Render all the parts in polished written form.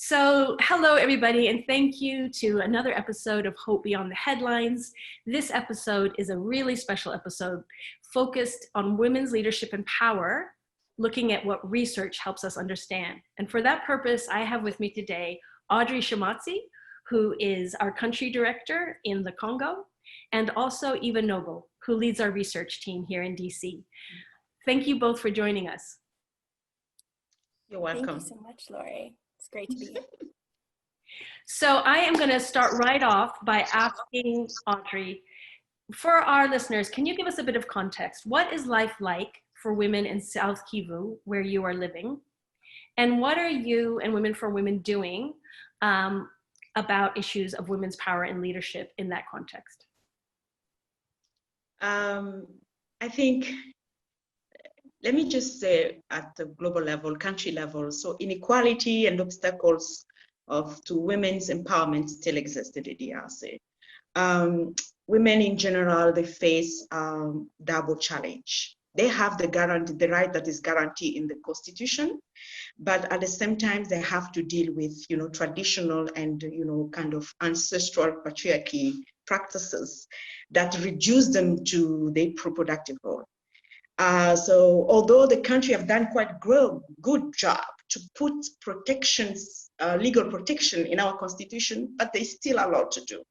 So, hello everybody, and thank you to another episode of Hope Beyond the Headlines. This episode is a really special episode focused on women's leadership and power, looking at what research helps us understand. And for that purpose, I have with me today Audry Shematsi, who is our country director in the Congo, and also Eva Noble, who leads our research team here in DC. Thank you both for joining us. You're welcome. Thank you so much, Laurie. It's great to be here. So I am going to start right off by asking Audry, for our listeners, can you give us a bit of context? What is life like for women in South Kivu, where you are living? And what are you and Women for Women doing about issues of women's power and leadership in that context? I think, let me just say at the global level, country level, so inequality and obstacles to women's empowerment still exist in the DRC. Women in general, they face double challenge. They have the right that is guaranteed in the Constitution, but at the same time, they have to deal with, traditional and, kind of ancestral patriarchy practices that reduce them to their reproductive role. So although the country have done quite good job to put protections, legal protection in our constitution, but there's still a lot to do.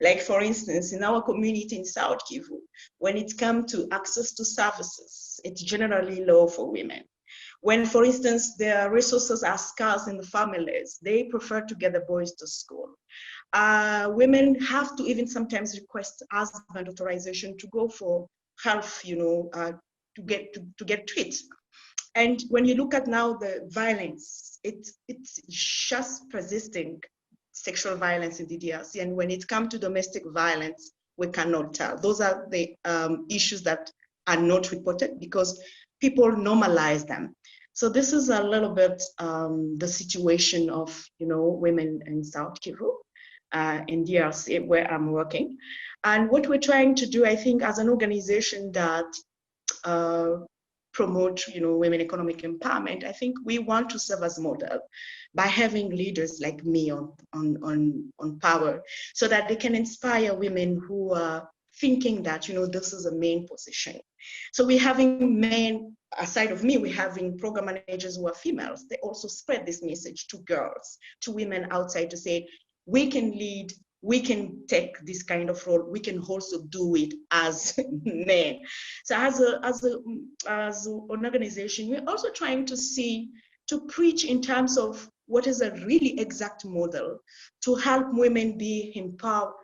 Like for instance, in our community in South Kivu, when it comes to access to services, it's generally low for women. When, for instance, their resources are scarce in the families, they prefer to get the boys to school. Women have to even sometimes request husband authorization to go for health, to get treated. And when you look at now the violence, it's just persisting sexual violence in the DRC. And when it comes to domestic violence, we cannot tell. Those are the issues that are not reported because people normalize them. So this is a little bit the situation of women in South Kivu, in DRC, where I'm working. And what we're trying to do, I think, as an organization that promote women economic empowerment, I think we want to serve as a model by having leaders like me on power, so that they can inspire women who are thinking that this is a main position. So we're having men, aside of me, we're having program managers who are females. They also spread this message to girls, to women outside, to say we can lead, we can take this kind of role, we can also do it as men. So as an organization, we're also trying to preach in terms of what is a really exact model to help women be empowered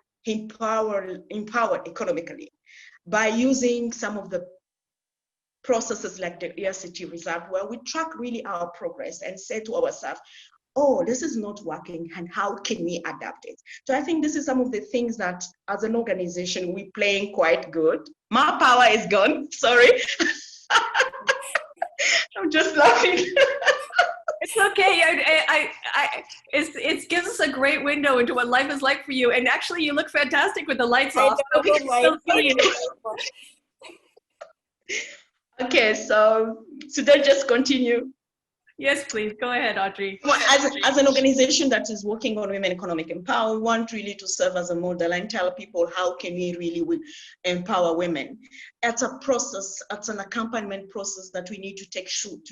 economically by using some of the processes like the ERCT result, where we track really our progress and say to ourselves, oh, this is not working, and how can we adapt it? So I think this is some of the things that as an organization, we're playing quite good. My power is gone, sorry. I'm just laughing. It's okay. It gives us a great window into what life is like for you. And actually, you look fantastic with the lights off. So we can still see you. Okay, so should I just continue? Yes, please. Go ahead, Audry. Well, as an organization that is working on women economic empowerment, we want really to serve as a model and tell people how can we really empower women. It's a process, it's an accompaniment process that we need to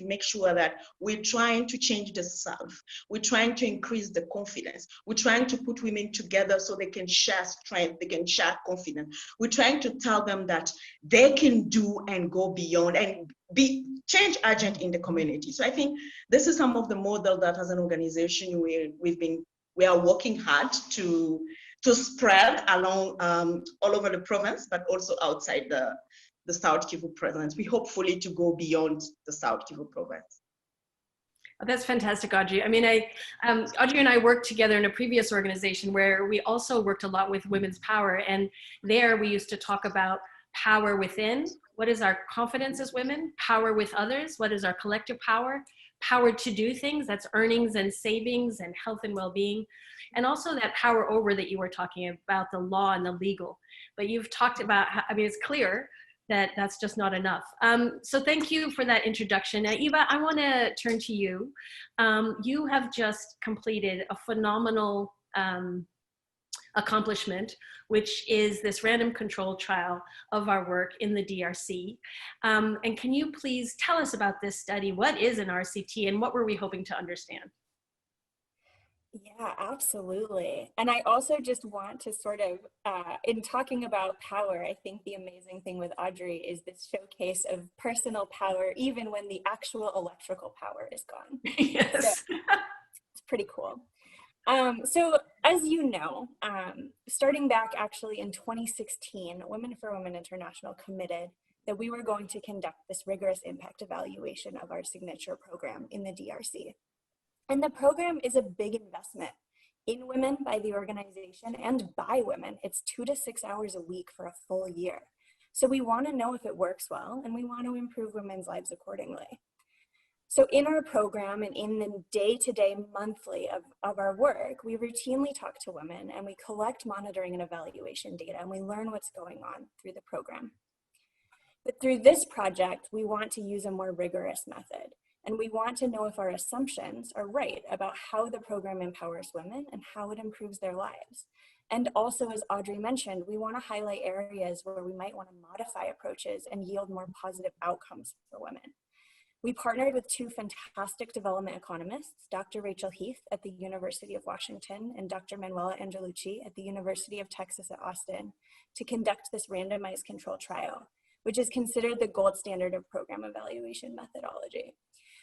make sure that we're trying to change the self. We're trying to increase the confidence. We're trying to put women together so they can share strength, they can share confidence. We're trying to tell them that they can do and go beyond and be change agent in the community. So I think this is some of the model that as an organization we are working hard to spread along all over the province, but also outside the South Kivu province. We hopefully to go beyond the South Kivu province. Oh, that's fantastic, Audry. I mean, Audry and I worked together in a previous organization where we also worked a lot with women's power, and there we used to talk about power within. What is our confidence as women? Power with others. What is our collective power? Power to do things. That's earnings and savings and health and well-being. And also that power over that you were talking about, the law and the legal. But you've talked about, it's clear that that's just not enough. So thank you for that introduction. Now, Eva, I want to turn to you. You have just completed a phenomenal accomplishment, which is this random control trial of our work in the DRC. And can you please tell us about this study? What is an RCT and what were we hoping to understand? Yeah, absolutely. And I also just want to sort of, in talking about power, I think the amazing thing with Audrey is this showcase of personal power, even when the actual electrical power is gone. Yes. So, it's pretty cool. So as you know, starting back actually in 2016, Women for Women International committed that we were going to conduct this rigorous impact evaluation of our signature program in the DRC. And the program is a big investment in women by the organization and by women. It's 2 to 6 hours a week for a full year. So we want to know if it works well, and we want to improve women's lives accordingly. So in our program and in the day-to-day monthly of our work, we routinely talk to women and we collect monitoring and evaluation data and we learn what's going on through the program. But through this project, we want to use a more rigorous method and we want to know if our assumptions are right about how the program empowers women and how it improves their lives. And also, as Audrey mentioned, we want to highlight areas where we might want to modify approaches and yield more positive outcomes for women. We partnered with 2 fantastic development economists, Dr. Rachel Heath at the University of Washington and Dr. Manuela Angelucci at the University of Texas at Austin, to conduct this randomized control trial, which is considered the gold standard of program evaluation methodology.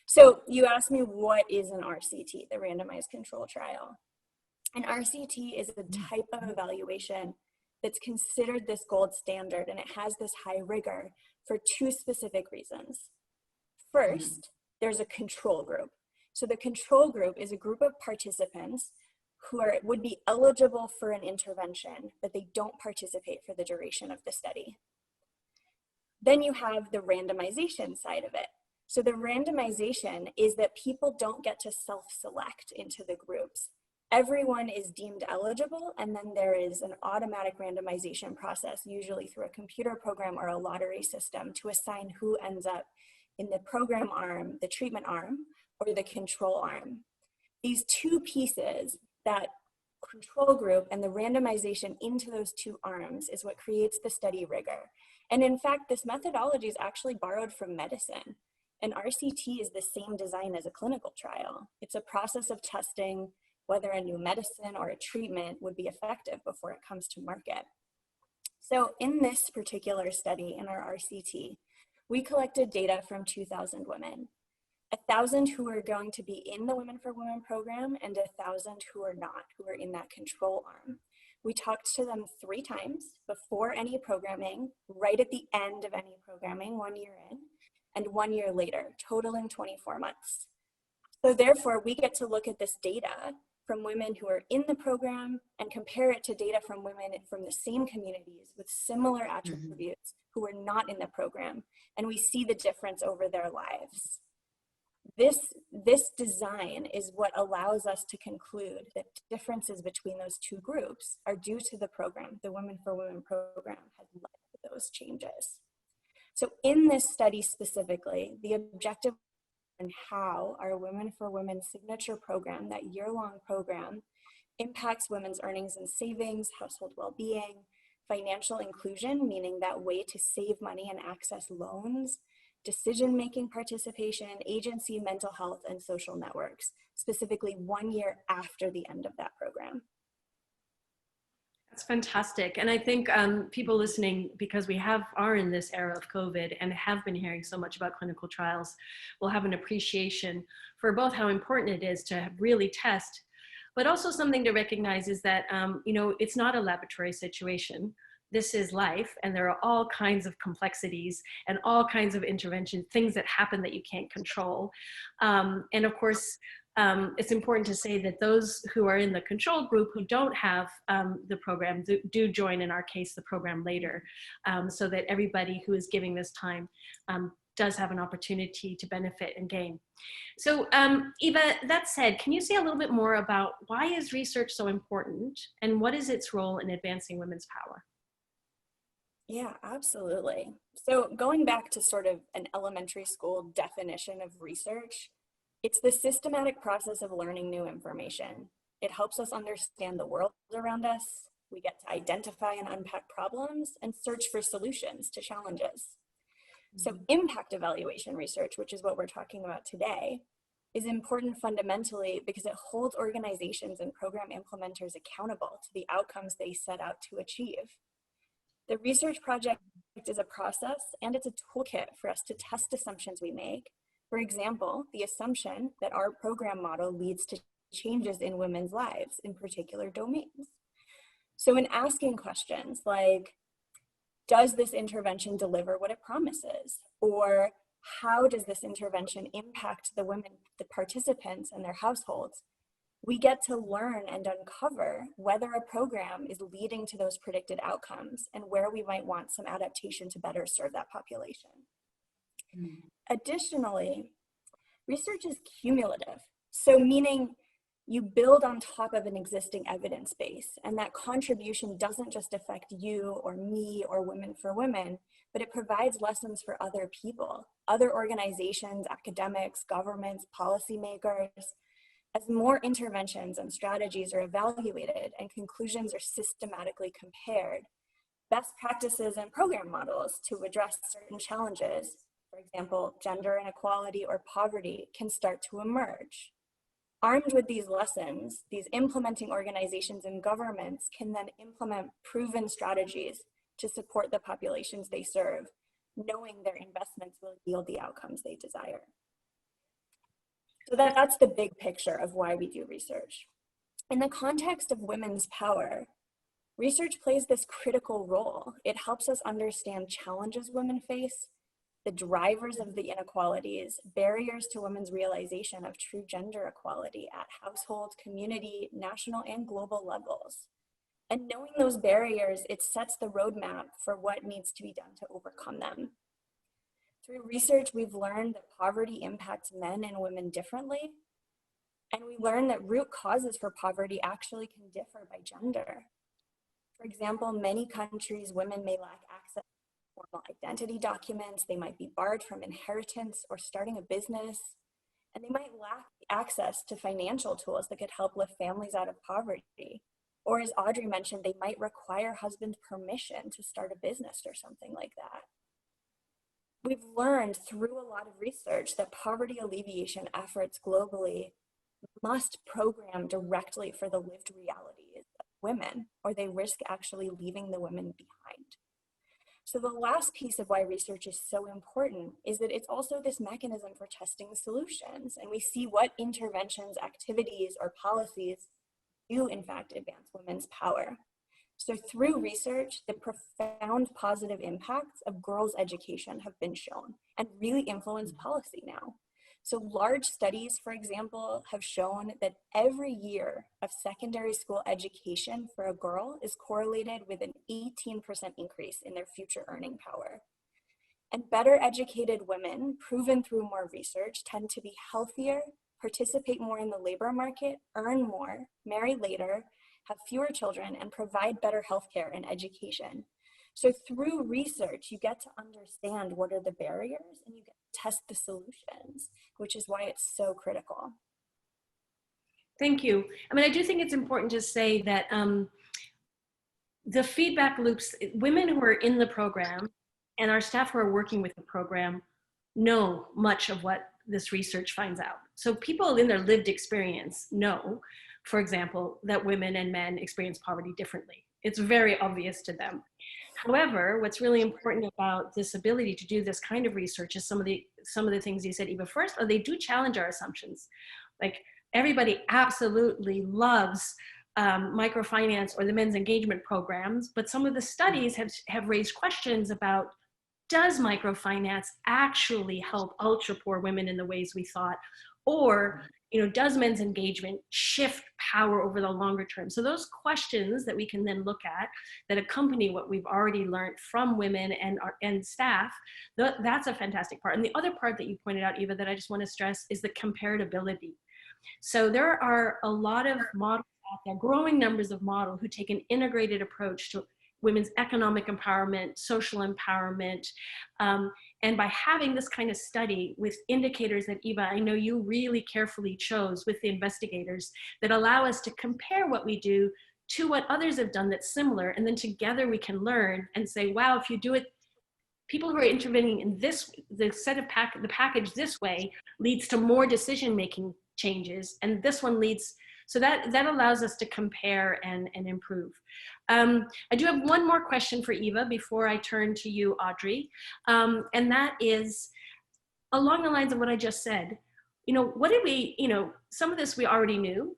So you asked me, what is an RCT, the randomized control trial? An RCT is a type of evaluation that's considered this gold standard, and it has this high rigor for 2 specific reasons. First, there's a control group. So the control group is a group of participants who would be eligible for an intervention, but they don't participate for the duration of the study. Then you have the randomization side of it. So the randomization is that people don't get to self-select into the groups. Everyone is deemed eligible, and then there is an automatic randomization process, usually through a computer program or a lottery system, to assign who ends up in the program arm, the treatment arm, or the control arm. These 2 pieces, that control group and the randomization into those 2 arms, is what creates the study rigor. And in fact, this methodology is actually borrowed from medicine. An RCT is the same design as a clinical trial. It's a process of testing whether a new medicine or a treatment would be effective before it comes to market. So in this particular study, in our RCT, we collected data from 2,000 women, 1,000 who are going to be in the Women for Women program and 1,000 who are not, who are in that control arm. We talked to them 3 times before any programming, right at the end of any programming, 1 year in, and 1 year later, totaling 24 months. So therefore, we get to look at this data from women who are in the program and compare it to data from women from the same communities with similar attributes who are not in the program, and we see the difference over their lives. This design is what allows us to conclude that differences between those 2 groups are due to the program. The Women for Women program has led to those changes. So in this study specifically, the objective and how our Women for Women signature program, that year-long program, impacts women's earnings and savings, household well-being, financial inclusion, meaning that way to save money and access loans, decision-making participation, agency, mental health, and social networks, specifically 1 year after the end of that program. That's fantastic. And I think people listening, because we are in this era of COVID and have been hearing so much about clinical trials, will have an appreciation for both how important it is to really test, but also something to recognize is that, it's not a laboratory situation. This is life, and there are all kinds of complexities and all kinds of intervention, things that happen that you can't control. And of course, it's important to say that those who are in the control group who don't have the program do join, in our case, the program later, so that everybody who is giving this time does have an opportunity to benefit and gain. So Eva, that said, can you say a little bit more about why is research so important and what is its role in advancing women's power? Yeah, absolutely. So going back to sort of an elementary school definition of research, it's the systematic process of learning new information. It helps us understand the world around us. We get to identify and unpack problems and search for solutions to challenges. So impact evaluation research, which is what we're talking about today, is important fundamentally because it holds organizations and program implementers accountable to the outcomes they set out to achieve. The research project is a process and it's a toolkit for us to test assumptions we make. For example, the assumption that our program model leads to changes in women's lives in particular domains. So in asking questions like, does this intervention deliver what it promises? Or how does this intervention impact the women, the participants and their households? We get to learn and uncover whether a program is leading to those predicted outcomes and where we might want some adaptation to better serve that population. Additionally, research is cumulative. So meaning you build on top of an existing evidence base, and that contribution doesn't just affect you or me or Women for Women, but it provides lessons for other people, other organizations, academics, governments, policymakers. As more interventions and strategies are evaluated and conclusions are systematically compared, best practices and program models to address certain challenges, for example, gender inequality or poverty, can start to emerge. Armed with these lessons, these implementing organizations and governments can then implement proven strategies to support the populations they serve, knowing their investments will yield the outcomes they desire. So that's the big picture of why we do research. In the context of women's power, research plays this critical role. It helps us understand challenges women face, the drivers of the inequalities, barriers to women's realization of true gender equality at household, community, national, and global levels. And knowing those barriers, it sets the roadmap for what needs to be done to overcome them. Through research, we've learned that poverty impacts men and women differently. And we learned that root causes for poverty actually can differ by gender. For example, many countries, women may lack access to formal identity documents, they might be barred from inheritance or starting a business, and they might lack access to financial tools that could help lift families out of poverty. Or as Audrey mentioned, they might require husband's permission to start a business or something like that. We've learned through a lot of research that poverty alleviation efforts globally must program directly for the lived realities of women, or they risk actually leaving the women behind. So the last piece of why research is so important is that it's also this mechanism for testing solutions, and we see what interventions, activities, or policies do in fact advance women's power. So through research, the profound positive impacts of girls' education have been shown and really influence policy now. So large studies, for example, have shown that every year of secondary school education for a girl is correlated with an 18% increase in their future earning power. And better educated women, proven through more research, tend to be healthier, participate more in the labor market, earn more, marry later, have fewer children, and provide better healthcare and education. So through research, you get to understand what are the barriers and you get to test the solutions, which is why it's so critical. Thank you. I mean, I do think it's important to say that the feedback loops, women who are in the program and our staff who are working with the program know much of what this research finds out. So people in their lived experience know, for example, that women and men experience poverty differently. It's very obvious to them. However, what's really important about this ability to do this kind of research is some of the things you said, Eva. First, they do challenge our assumptions. Like, everybody absolutely loves microfinance or the men's engagement programs, but some of the studies have raised questions about, does microfinance actually help ultra poor women in the ways we thought? Or, does men's engagement shift power over the longer term? So those questions that we can then look at that accompany what we've already learned from women and staff, that's a fantastic part. And the other part that you pointed out, Eva, that I just want to stress is the comparability. So there are a lot of models out there, growing numbers of models who take an integrated approach to women's economic empowerment, social empowerment. And by having this kind of study with indicators that, Eva, I know you really carefully chose with the investigators that allow us to compare what we do to what others have done that's similar. And then together we can learn and say, wow, if you do it, people who are intervening in this, the package this way leads to more decision-making changes. And this one leads, so that allows us to compare and improve. I do have one more question for Eva before I turn to you, Audrey. And that is along the lines of what I just said. You know, what did we, you know, some of this we already knew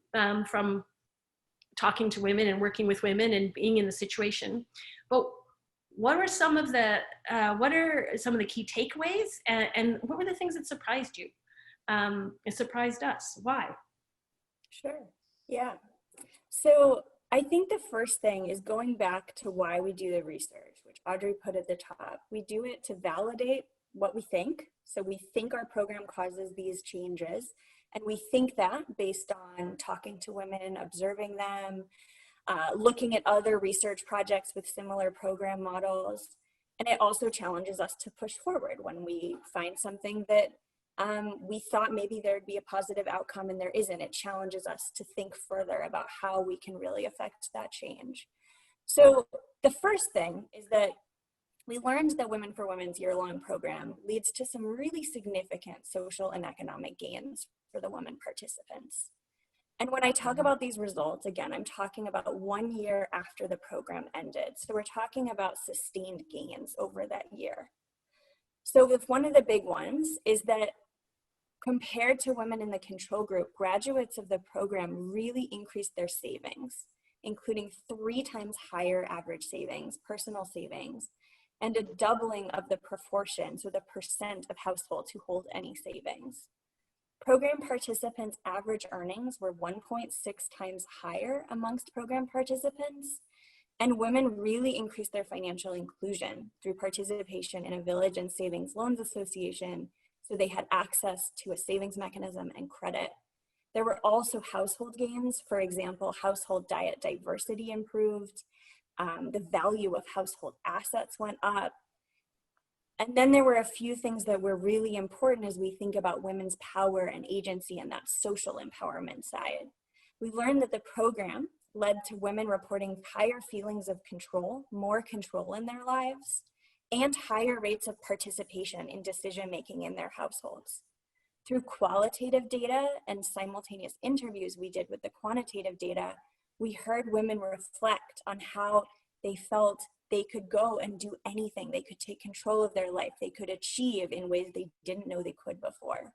from talking to women and working with women and being in the situation. But what are some of the key takeaways, and what were the things that surprised you? It surprised us. Why? Sure. Yeah. So I think the first thing is going back to why we do the research, which Audrey put at the top. We do it to validate what we think. So we think our program causes these changes, and we think that based on talking to women, observing them, looking at other research projects with similar program models. And it also challenges us to push forward when we find something that we thought maybe there'd be a positive outcome and there isn't. It challenges us to think further about how we can really affect that change. So the first thing is that we learned that Women for Women's year-long program leads to some really significant social and economic gains for the women participants. And when I talk about these results, again, I'm talking about 1 year after the program ended. So we're talking about sustained gains over that year. So with one of the big ones is that compared to women in the control group, graduates of the program really increased their savings, including 3 times higher average savings, personal savings, and a doubling of the proportion, so the percent of households who hold any savings. Program participants' average earnings were 1.6 times higher amongst program participants, and women really increased their financial inclusion through participation in a village and savings loans association, so they had access to a savings mechanism and credit. There were also household gains. For example, household diet diversity improved, the value of household assets went up. And then there were a few things that were really important as we think about women's power and agency and that social empowerment side. We learned that the program led to women reporting higher feelings of control, more control in their lives, and higher rates of participation in decision-making in their households. Through qualitative data and simultaneous interviews we did with the quantitative data, we heard women reflect on how they felt they could go and do anything. They could take control of their life. They could achieve in ways they didn't know they could before.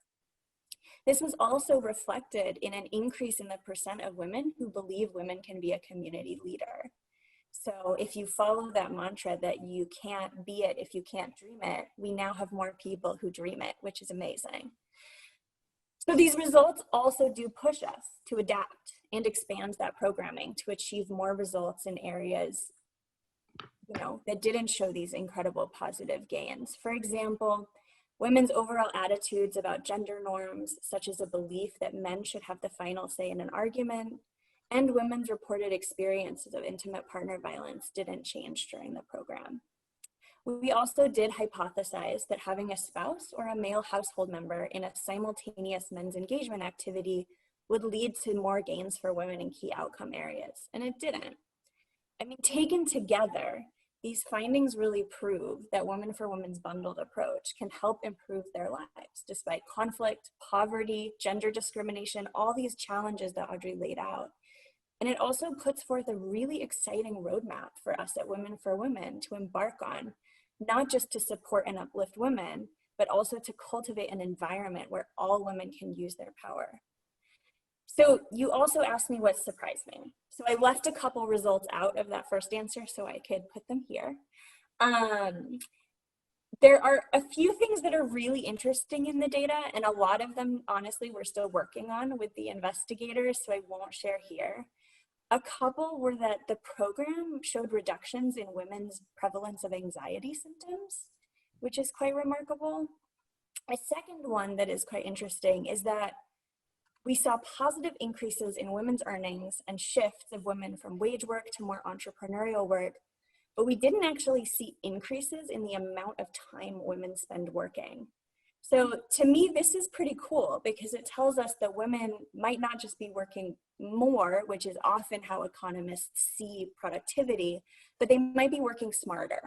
This was also reflected in an increase in the percent of women who believe women can be a community leader. So if you follow that mantra that you can't be it if you can't dream it, we now have more people who dream it, which is amazing. So these results also do push us to adapt and expand that programming to achieve more results in areas that didn't show these incredible positive gains. For example, women's overall attitudes about gender norms, such as a belief that men should have the final say in an argument, and women's reported experiences of intimate partner violence didn't change during the program. We also did hypothesize that having a spouse or a male household member in a simultaneous men's engagement activity would lead to more gains for women in key outcome areas, and it didn't. I mean, taken together, these findings really prove that Women for Women's bundled approach can help improve their lives despite conflict, poverty, gender discrimination, all these challenges that Audrey laid out. And it also puts forth a really exciting roadmap for us at Women for Women to embark on, not just to support and uplift women, but also to cultivate an environment where all women can use their power. So you also asked me what surprised me. So I left a couple results out of that first answer so I could put them here. There are a few things that are really interesting in the data, and a lot of them, honestly, we're still working on with the investigators, so I won't share here. A couple were that the program showed reductions in women's prevalence of anxiety symptoms, which is quite remarkable. A second one that is quite interesting is that we saw positive increases in women's earnings and shifts of women from wage work to more entrepreneurial work but we didn't actually see increases in the amount of time women spend working. So to me, this is pretty cool because it tells us that women might not just be working more, which is often how economists see productivity, but they might be working smarter.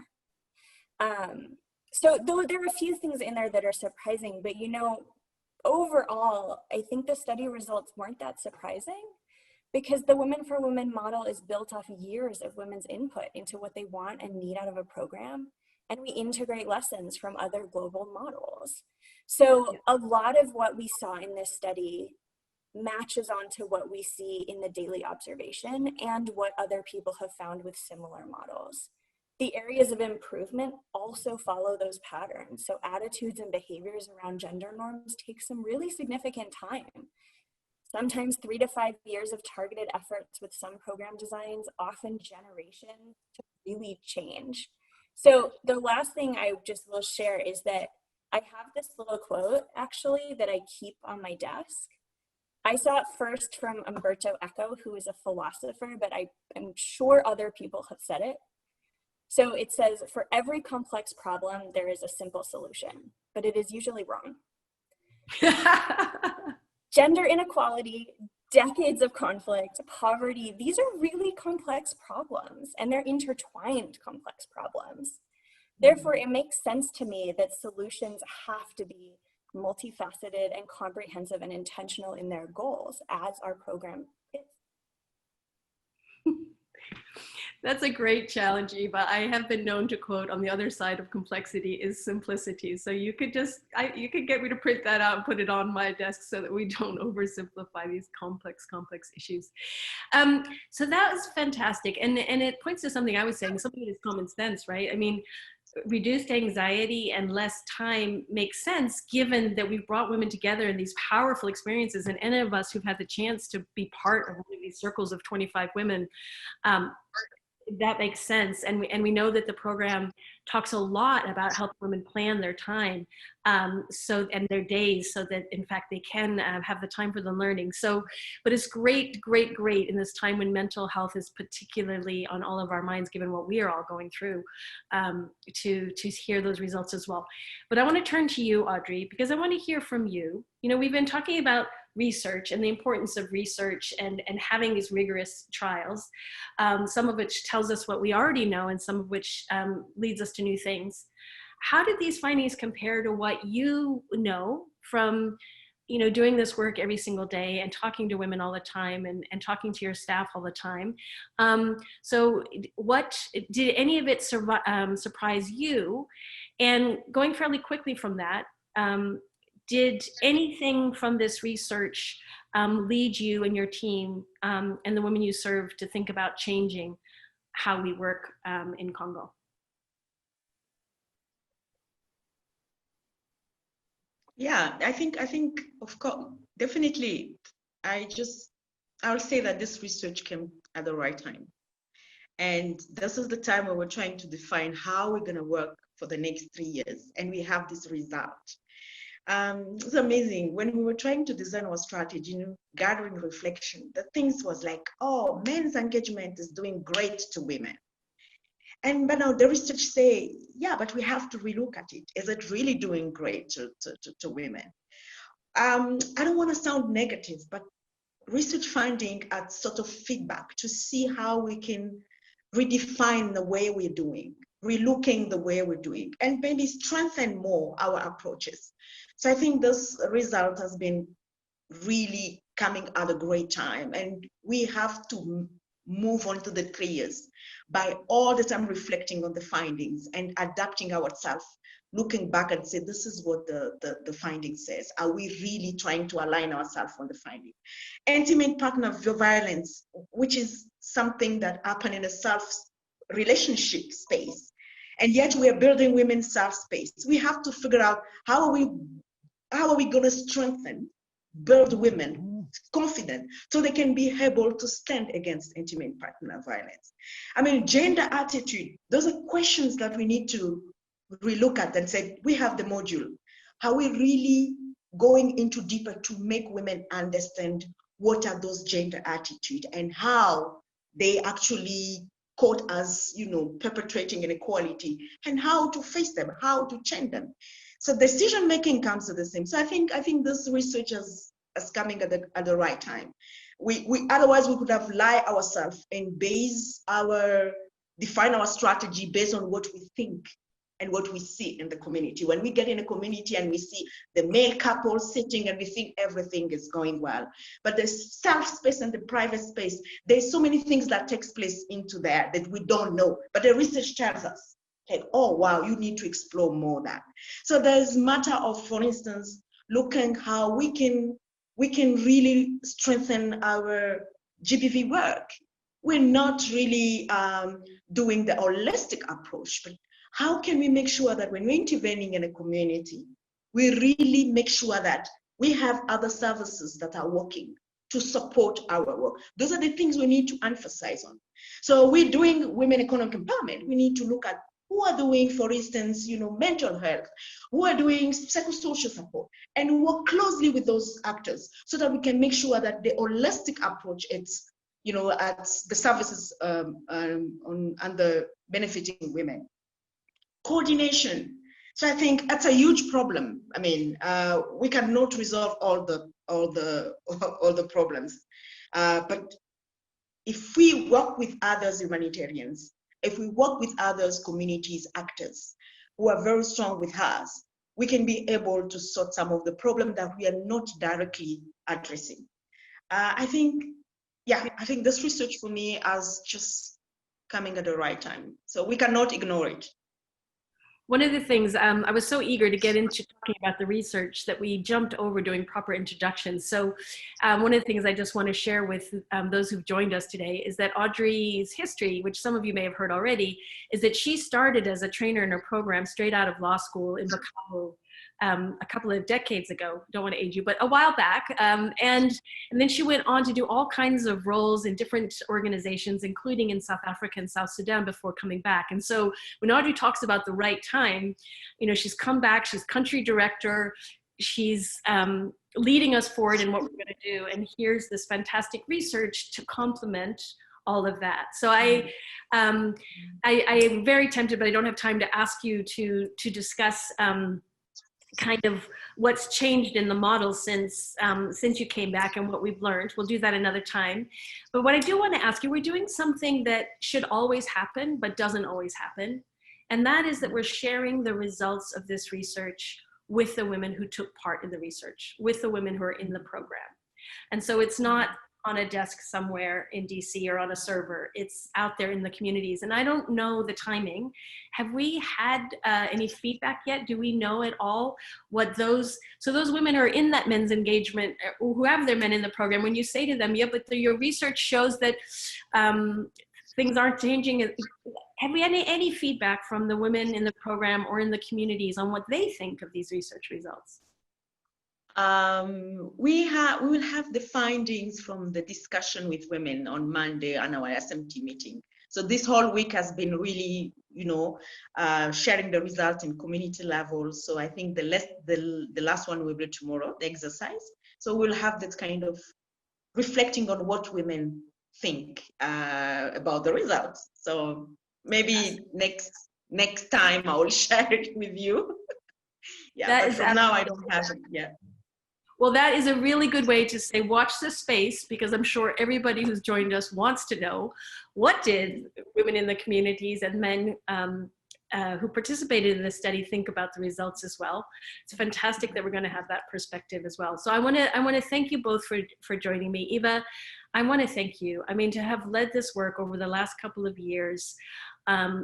So though there are a few things in there that are surprising, but you know, overall, I think the study results weren't that surprising because the Women for Women model is built off years of women's input into what they want and need out of a program. And we integrate lessons from other global models. So a lot of what we saw in this study matches onto what we see in the daily observation and what other people have found with similar models. The areas of improvement also follow those patterns. So attitudes and behaviors around gender norms take some really significant time. Sometimes 3 to 5 years of targeted efforts with some program designs, often generations to really change. So the last thing I just will share is that I have this little quote actually that I keep on my desk. I saw it first from Umberto Eco, who is a philosopher, but I am sure other people have said it. So it says, for every complex problem, there is a simple solution, but it is usually wrong. Gender inequality, decades of conflict, poverty, these are really complex problems and they're intertwined complex problems. Therefore, it makes sense to me that solutions have to be multifaceted and comprehensive and intentional in their goals as our program is. That's a great challenge, Eva. I have been known to quote, on the other side of complexity is simplicity. So you could just, you could get me to print that out and put it on my desk so that we don't oversimplify these complex issues. So that was fantastic. And it points to something I was saying, something that is common sense, right? I mean, reduced anxiety and less time makes sense given that we've brought women together in these powerful experiences, and any of us who've had the chance to be part of one of these circles of 25 women, that makes sense. And we know that the program talks a lot about helping women plan their time and their days so that in fact they can have the time for the learning. So, but it's great in this time when mental health is particularly on all of our minds, given what we are all going through, to hear those results as well. But I want to turn to you, Audrey, because I want to hear from you. You know, we've been talking about research and the importance of research and having these rigorous trials, some of which tells us what we already know and some of which leads us to new things. How did these findings compare to what you know from, you know, doing this work every single day and talking to women all the time and talking to your staff all the time? So what did any of it surprise you? And going fairly quickly from that, did anything from this research lead you and your team and the women you serve to think about changing how we work in Congo? Yeah, I think of course, definitely. I'll say that this research came at the right time. And this is the time where we're trying to define how we're going to work for the next 3 years. And we have this result. It's amazing. When we were trying to design our strategy, you know, gathering reflection, the things was like, oh, men's engagement is doing great to women. But now the research say, yeah, but we have to relook at it. Is it really doing great to women? I don't want to sound negative, but research finding are sort of feedback to see how we can redefine the way we're doing, relooking the way we're doing, and maybe strengthen more our approaches. So I think this result has been really coming at a great time, and we have to move on to the 3 years by all the time reflecting on the findings and adapting ourselves, looking back and say, this is what the finding says. Are we really trying to align ourselves on the finding? Intimate partner violence, which is something that happens in a self-relationship space, and yet we are building women's self-space. We have to figure out how are we going to strengthen, build women confident so they can be able to stand against intimate partner violence. I mean, gender attitude, those are questions that we need to relook at and say, we have the module. Are we really going into deeper to make women understand what are those gender attitudes and how they actually caught as, perpetrating inequality, and how to face them, how to change them. So decision making comes to the same. So I think this research is coming at the right time. We otherwise we could have lied ourselves and define our strategy based on what we think and what we see in the community. When we get in a community and we see the male couple sitting and we think everything is going well, but the self space and the private space, there's so many things that takes place into there that we don't know, but the research tells us, like, oh wow, you need to explore more that. So there's matter of, for instance, looking how we can really strengthen our GBV work. We're not really doing the holistic approach, but how can we make sure that when we're intervening in a community, we really make sure that we have other services that are working to support our work? Those are the things we need to emphasize on. So we're doing women economic empowerment. We need to look at who are doing, for instance, mental health, who are doing psychosocial support, and work closely with those actors so that we can make sure that the holistic approach, it's, at the services under benefiting women. Coordination. So I think that's a huge problem. I mean, we cannot resolve all the problems, but if we work with others humanitarians, if we work with others communities actors who are very strong with us, we can be able to sort some of the problem that we are not directly addressing. I think this research for me is just coming at the right time. So we cannot ignore it. One of the things, I was so eager to get into talking about the research that we jumped over doing proper introductions. So one of the things I just want to share with those who've joined us today is that Audrey's history, which some of you may have heard already, is that she started as a trainer in a program straight out of law school in Bukavu a couple of decades ago, don't want to age you, but a while back. And then she went on to do all kinds of roles in different organizations, including in South Africa and South Sudan before coming back. And so when Audrey talks about the right time, she's come back, she's country director, she's leading us forward in what we're going to do. And here's this fantastic research to complement all of that. So I am very tempted, but I don't have time to ask you to discuss kind of what's changed in the model since you came back and what we've learned. We'll do that another time. But what I do want to ask you, we're doing something that should always happen, but doesn't always happen. And that is that we're sharing the results of this research with the women who took part in the research, with the women who are in the program. And so it's not on a desk somewhere in DC or on a server, it's out there in the communities. And I don't know the timing. Have we had any feedback yet? Do we know at all what those women who are in that men's engagement, who have their men in the program, when you say to them, yeah, but your research shows that things aren't changing, have we had any feedback from the women in the program or in the communities on what they think of these research results? We will have the findings from the discussion with women on Monday on our SMT meeting. So this whole week has been really, sharing the results in community level. So I think the last one will be tomorrow, the exercise. So we'll have that kind of reflecting on what women think about the results. So maybe next time I will share it with you. Yeah, but from now I don't have it yet. Well, that is a really good way to say, watch this space, because I'm sure everybody who's joined us wants to know, what did women in the communities and men who participated in this study think about the results as well. It's fantastic that we're going to have that perspective as well. So I want to thank you both for joining me. Eva, I want to thank you. I mean, to have led this work over the last couple of years,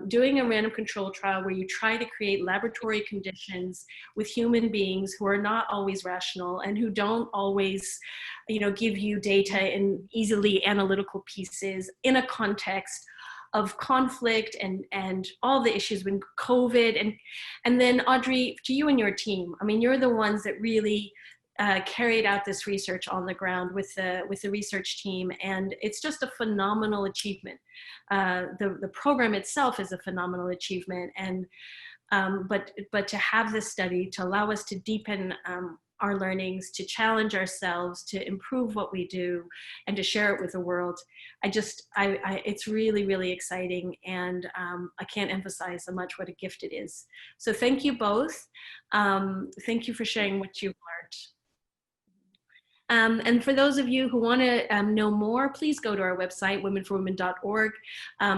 doing a random control trial where you try to create laboratory conditions with human beings who are not always rational and who don't always, give you data in easily analytical pieces in a context of conflict and all the issues with COVID. And then Audrey, to you and your team, I mean, you're the ones that really carried out this research on the ground with the research team, and it's just a phenomenal achievement. The program itself is a phenomenal achievement, and but to have this study to allow us to deepen our learnings, to challenge ourselves, to improve what we do, and to share it with the world. It's really, really exciting, and I can't emphasize so much what a gift it is. So thank you both. Thank you for sharing what you've learned. And for those of you who want to know more, please go to our website, womenforwomen.org.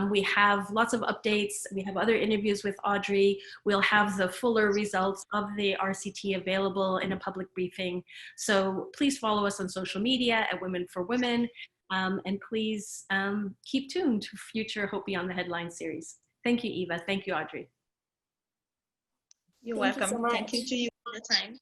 We have lots of updates. We have other interviews with Audrey. We'll have the fuller results of the RCT available in a public briefing. So please follow us on social media at Women for Women. And please keep tuned to future Hope Beyond the Headlines series. Thank you, Eva. Thank you, Audrey. You're Thank you welcome. so much. Thank you to you all the time.